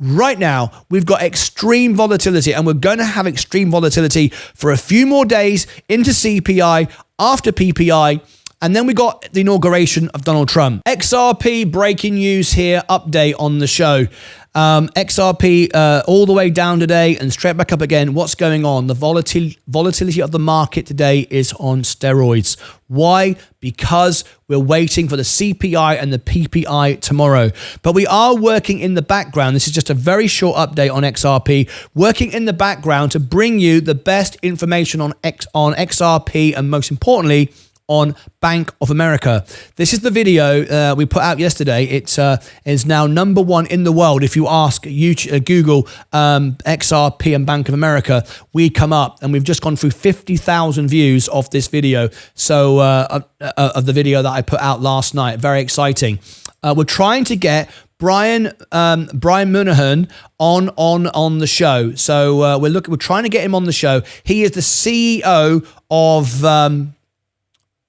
right now, we've got extreme volatility, and we're going to have extreme volatility for a few more days into CPI, after PPI, and then we got the inauguration of Donald Trump. XRP breaking news here, update on the show. XRP all the way down today and straight back up again. What's going on? The volatility of the market today is on steroids. Why? Because we're waiting for the CPI and the PPI tomorrow. But we are working in the background. This is just a very short update on XRP. Working in the background to bring you the best information on XRP and most importantly, on Bank of America. This is the video we put out yesterday. It is now #1 in the world. If you ask Google XRP and Bank of America, we come up, and we've just gone through 50,000 views of this video. So of the video that I put out last night. Very exciting. We're trying to get Brian Moynihan on the show. So we're trying to get him on the show. He is the CEO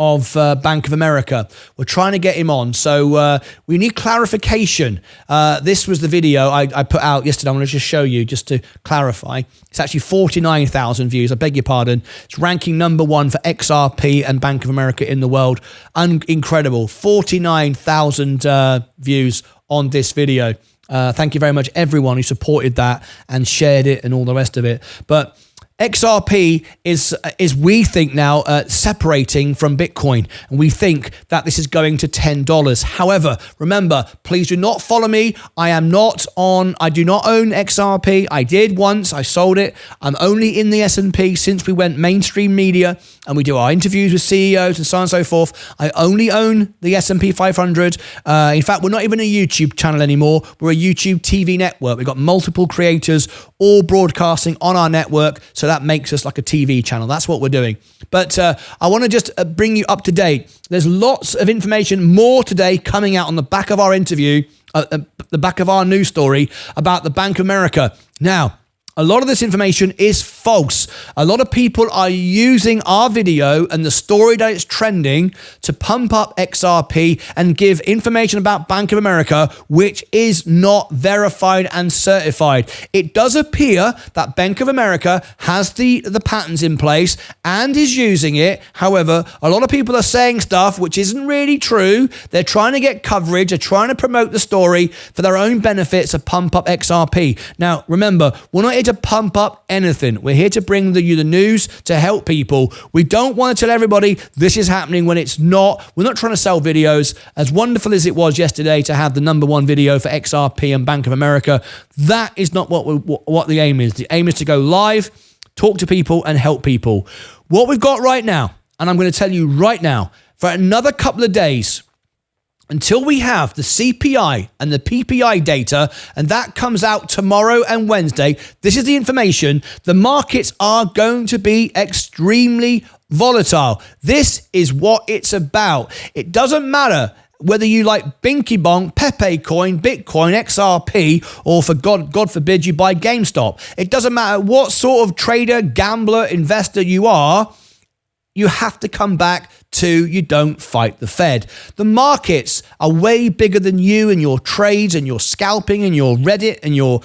of Bank of America. We're trying to get him on. So we need clarification. This was the video I put out yesterday. I'm going to just show you just to clarify. It's actually 49,000 views. I beg your pardon. It's ranking #1 for XRP and Bank of America in the world. Incredible. 49,000 views on this video. Thank you very much, everyone who supported that and shared it and all the rest of it. But XRP is we think now separating from Bitcoin, and we think that this is going to $10. However, remember, please do not follow me. I do not own XRP. I did once. I sold it. I'm only in the S&P since we went mainstream media and we do our interviews with CEOs and so on and so forth. I only own the S&P 500. In fact, we're not even a YouTube channel anymore. We're a YouTube TV network. We've got multiple creators all broadcasting on our network. So that makes us like a TV channel. That's what we're doing. But I want to just bring you up to date. There's lots of information more today coming out on the back of our interview, the back of our news story about the Bank of America. Now, a lot of this information is false. A lot of people are using our video and the story that it's trending to pump up XRP and give information about Bank of America, which is not verified and certified. It does appear that Bank of America has the patents in place and is using it. However, a lot of people are saying stuff which isn't really true. They're trying to get coverage. They're trying to promote the story for their own benefits to pump up XRP. Now, remember, we're not here to pump up anything. We're here to bring you the news to help people. We don't want to tell everybody this is happening when it's not. We're not trying to sell videos. As wonderful as it was yesterday to have the #1 video for XRP and Bank of America, that is not what the aim is. The aim is to go live, talk to people and help people. What we've got right now, and I'm going to tell you right now, for another couple of days, until we have the CPI and the PPI data, and that comes out tomorrow and Wednesday, this is the information. The markets are going to be extremely volatile. This is what it's about. It doesn't matter whether you like Binky Bonk, Pepe Coin, Bitcoin, XRP, or for God forbid you buy GameStop. It doesn't matter what sort of trader, gambler, investor you are. You have to come back to you don't fight the Fed. The markets are way bigger than you and your trades and your scalping and your Reddit and your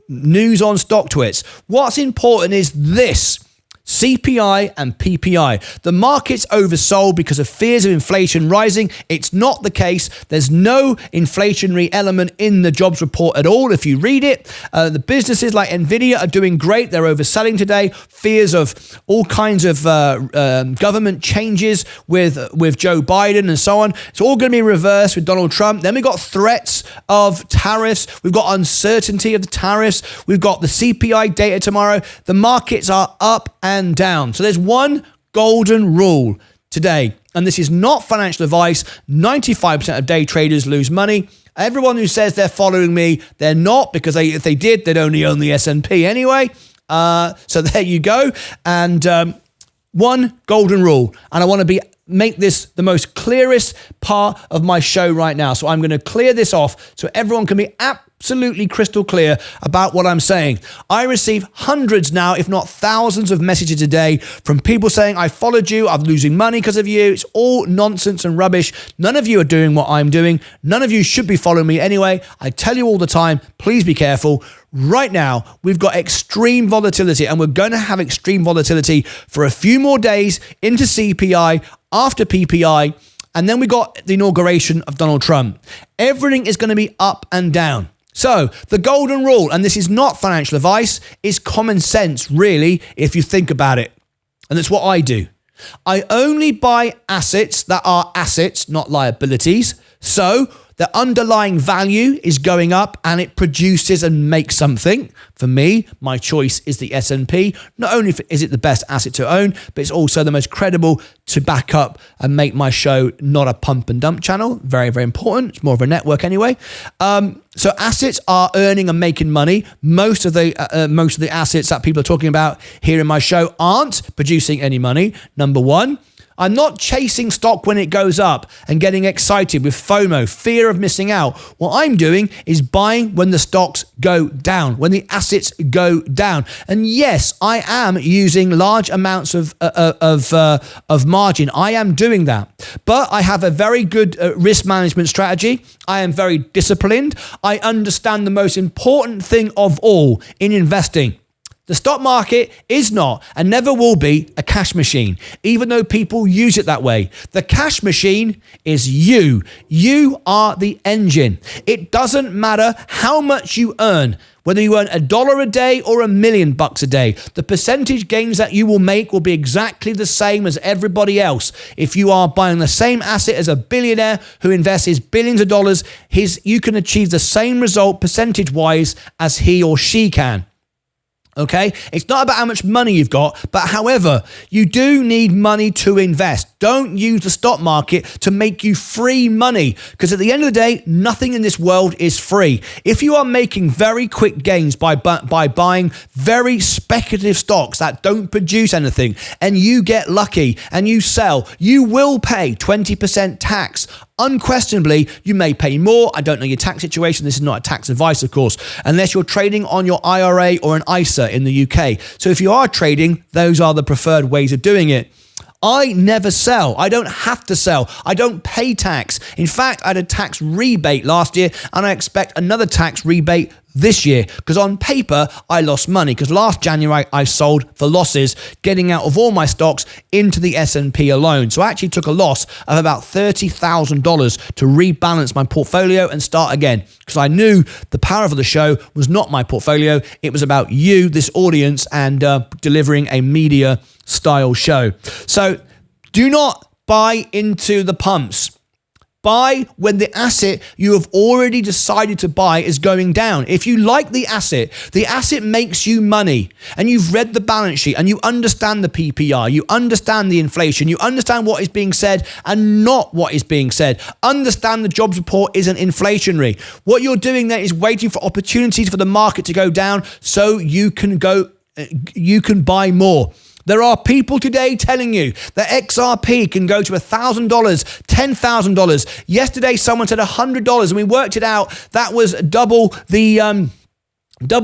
news on stock twits. What's important is this: CPI and PPI. The market's oversold because of fears of inflation rising. It's not the case. There's no inflationary element in the jobs report at all. If you read it, the businesses like Nvidia are doing great. They're overselling today. Fears of all kinds of government changes with Joe Biden and so on. It's all going to be reversed with Donald Trump. Then we've got threats of tariffs. We've got uncertainty of the tariffs. We've got the CPI data tomorrow. The markets are up and down. So there's one golden rule today, and this is not financial advice. 95% of day traders lose money. Everyone who says they're following me, they're not, because if they did, they'd only own the S&P anyway. So there you go. And one golden rule, and I want to make this the most clearest part of my show right now. So I'm going to clear this off so everyone can be absolutely crystal clear about what I'm saying. I receive hundreds now, if not thousands of messages a day from people saying, I followed you, I'm losing money because of you. It's all nonsense and rubbish. None of you are doing what I'm doing. None of you should be following me anyway. I tell you all the time, please be careful. Right now, we've got extreme volatility, and we're going to have extreme volatility for a few more days into CPI, after PPI, and then we got the inauguration of Donald Trump. Everything is going to be up and down. So the golden rule, and this is not financial advice, is common sense, really, if you think about it. And that's what I do. I only buy assets that are assets, not liabilities. So the underlying value is going up and it produces and makes something. For me, my choice is the S&P. Not only is it the best asset to own, but it's also the most credible to back up and make my show not a pump and dump channel. Very, very important. It's more of a network anyway. So assets are earning and making money. Most of the assets that people are talking about here in my show aren't producing any money. Number one. I'm not chasing stock when it goes up and getting excited with FOMO, fear of missing out. What I'm doing is buying when the stocks go down, when the assets go down. And yes, I am using large amounts of margin. I am doing that. But I have a very good risk management strategy. I am very disciplined. I understand the most important thing of all in investing. The stock market is not and never will be a cash machine, even though people use it that way. The cash machine is you. You are the engine. It doesn't matter how much you earn, whether you earn $1 a day or $1 million a day. The percentage gains that you will make will be exactly the same as everybody else. If you are buying the same asset as a billionaire who invests his billions of dollars, you can achieve the same result percentage-wise as he or she can. Okay, it's not about how much money you've got, but however, you do need money to invest. Don't use the stock market to make you free money, because at the end of the day, nothing in this world is free. If you are making very quick gains by buying very speculative stocks that don't produce anything, and you get lucky and you sell, you will pay 20% tax. Unquestionably, you may pay more. I don't know your tax situation. This is not a tax advice, of course, unless you're trading on your IRA or an ISA in the UK. So if you are trading, those are the preferred ways of doing it. I never sell. I don't have to sell. I don't pay tax. In fact, I had a tax rebate last year, and I expect another tax rebate this year, because on paper, I lost money, because last January I sold for losses, getting out of all my stocks into the S&P alone. So I actually took a loss of about $30,000 to rebalance my portfolio and start again, because I knew the power of the show was not my portfolio. It was about you, this audience, and delivering a media style show. So do not buy into the pumps. Buy when the asset you have already decided to buy is going down. If you like the asset makes you money, and you've read the balance sheet and you understand the PPR, you understand the inflation, you understand what is being said and not what is being said. Understand the jobs report isn't inflationary. What you're doing there is waiting for opportunities for the market to go down so you can buy more. There are people today telling you that XRP can go to $1,000, $10,000. Yesterday, someone said $100, and we worked it out. That was double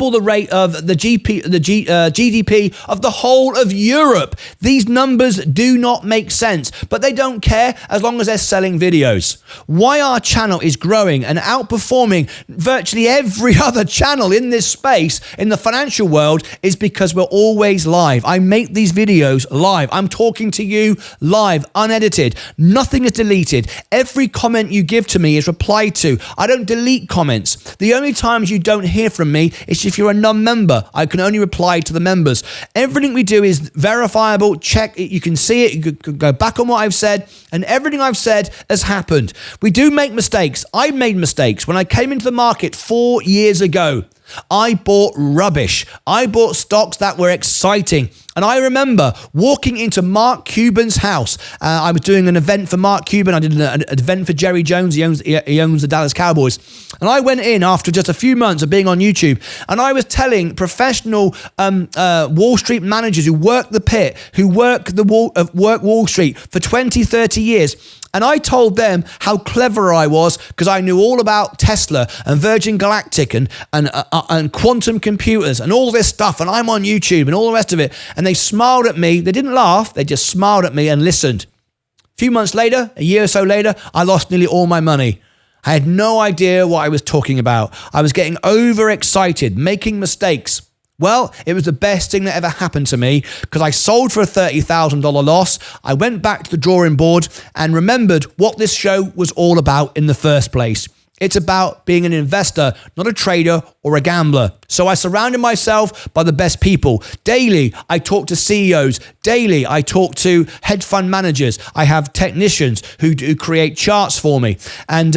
the rate of the GDP of the whole of Europe. These numbers do not make sense, but they don't care as long as they're selling videos. Why our channel is growing and outperforming virtually every other channel in this space in the financial world is because we're always live. I make these videos live. I'm talking to you live, unedited. Nothing is deleted. Every comment you give to me is replied to. I don't delete comments. The only times you don't hear from me is if you're a non-member. I can only reply to the members. Everything we do is verifiable. Check it. You can see it. You can go back on what I've said, and everything I've said has happened. We do make mistakes. I made mistakes when I came into the market 4 years ago. I bought rubbish. I bought stocks that were exciting. And I remember walking into Mark Cuban's house. I was doing an event for Mark Cuban. I did an event for Jerry Jones. He owns the Dallas Cowboys. And I went in after just a few months of being on YouTube. And I was telling professional Wall Street managers who work the pit, who work Wall Street for 20, 30 years. And I told them how clever I was because I knew all about Tesla and Virgin Galactic and quantum computers and all this stuff. And I'm on YouTube and all the rest of it. And they smiled at me. They didn't laugh. They just smiled at me and listened. A few months later, a year or so later, I lost nearly all my money. I had no idea what I was talking about. I was getting overexcited, making mistakes. Well, it was the best thing that ever happened to me because I sold for a $30,000 loss. I went back to the drawing board and remembered what this show was all about in the first place. It's about being an investor, not a trader or a gambler. So I surrounded myself by the best people. Daily, I talk to CEOs. Daily, I talk to hedge fund managers. I have technicians who create charts for me. And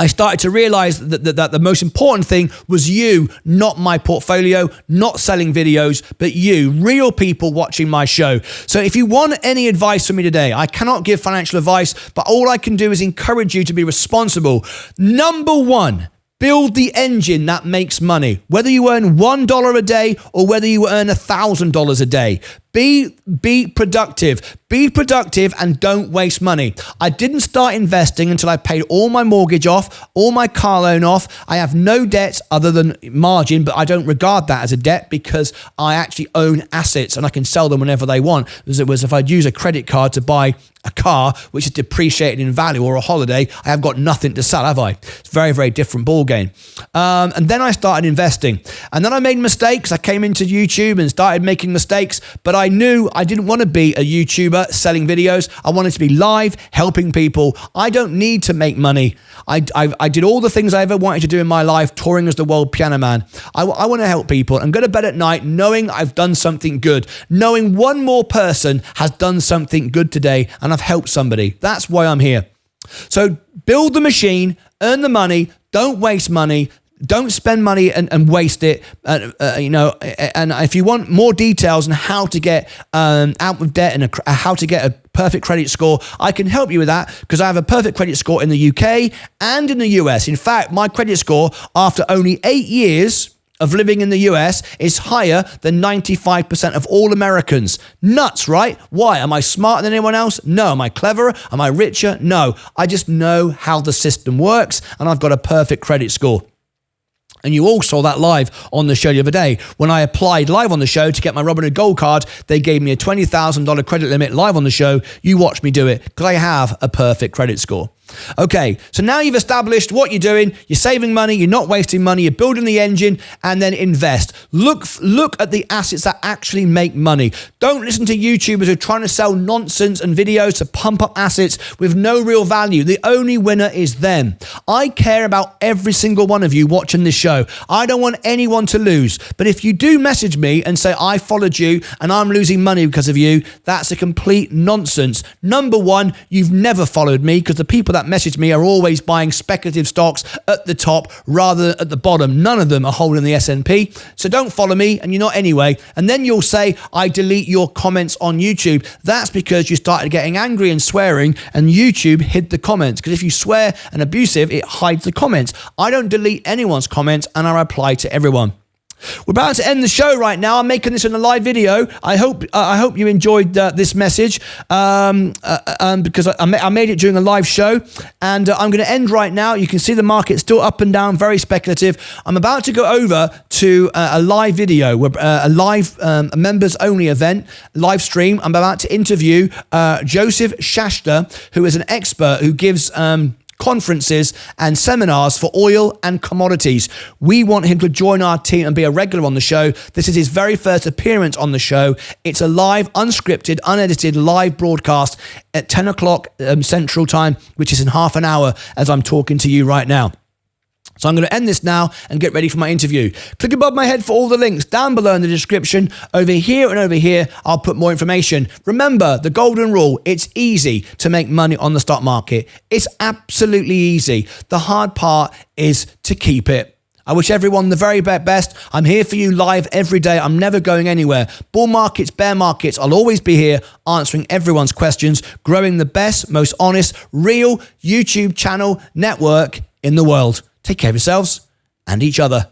I started to realize that the most important thing was you, not my portfolio, not selling videos, but you, real people watching my show. So if you want any advice from me today, I cannot give financial advice, but all I can do is encourage you to be responsible. Number one, build the engine that makes money. Whether you earn $1 a day or whether you earn $1,000 a day. Be productive. Be productive and don't waste money. I didn't start investing until I paid all my mortgage off, all my car loan off. I have no debts other than margin, but I don't regard that as a debt because I actually own assets and I can sell them whenever they want. As it was if I'd use a credit card to buy a car, which is depreciated in value, or a holiday, I have got nothing to sell, have I? It's a very, very different ball game. And then I started investing. And then I made mistakes. I came into YouTube and started making mistakes, but I knew I didn't want to be a YouTuber selling videos. I wanted to be live, helping people. I don't need to make money. I did all the things I ever wanted to do in my life, touring as the world piano man. I want to help people and go to bed at night knowing I've done something good, knowing one more person has done something good today and I've helped somebody. That's why I'm here. So build the machine, earn the money, don't waste money. Don't spend money and waste it. And if you want more details on how to get out of debt and how to get a perfect credit score, I can help you with that because I have a perfect credit score in the UK and in the US. In fact, my credit score after only 8 years of living in the US is higher than 95% of all Americans. Nuts, right? Why? Am I smarter than anyone else? No. Am I cleverer? Am I richer? No. I just know how the system works and I've got a perfect credit score. And you all saw that live on the show the other day. When I applied live on the show to get my Robinhood Gold card, they gave me a $20,000 credit limit live on the show. You watched me do it because I have a perfect credit score. Okay, so now you've established what you're doing. You're saving money. You're not wasting money. You're building the engine and then invest. Look at the assets that actually make money. Don't listen to YouTubers who are trying to sell nonsense and videos to pump up assets with no real value. The only winner is them. I care about every single one of you watching this show. I don't want anyone to lose. But if you do message me and say, I followed you and I'm losing money because of you, that's a complete nonsense. Number one, you've never followed me because the people that message me are always buying speculative stocks at the top rather than at the bottom. None of them are holding the S&P. So don't follow me, and you're not anyway. And then you'll say, I delete your comments on YouTube. That's because you started getting angry and swearing, and YouTube hid the comments. Because if you swear and abusive, it hides the comments. I don't delete anyone's comments, and I reply to everyone. We're about to end the show right now. I'm making this in a live video. I hope you enjoyed this message because I made it during a live show, and I'm going to end right now. You can see the market still up and down, very speculative. I'm about to go over to a live video, a live members only event, live stream. I'm about to interview Joseph Shasta, who is an expert who gives conferences and seminars for oil and commodities. We want him to join our team and be a regular on the show. This is his very first appearance on the show. It's a live, unscripted, unedited live broadcast at 10 o'clock Central Time, which is in half an hour as I'm talking to you right now. So I'm going to end this now and get ready for my interview. Click above my head for all the links down below in the description. Over here and over here, I'll put more information. Remember, the golden rule, it's easy to make money on the stock market. It's absolutely easy. The hard part is to keep it. I wish everyone the very best. I'm here for you live every day. I'm never going anywhere. Bull markets, bear markets, I'll always be here answering everyone's questions, growing the best, most honest, real YouTube channel network in the world. Take care of yourselves and each other.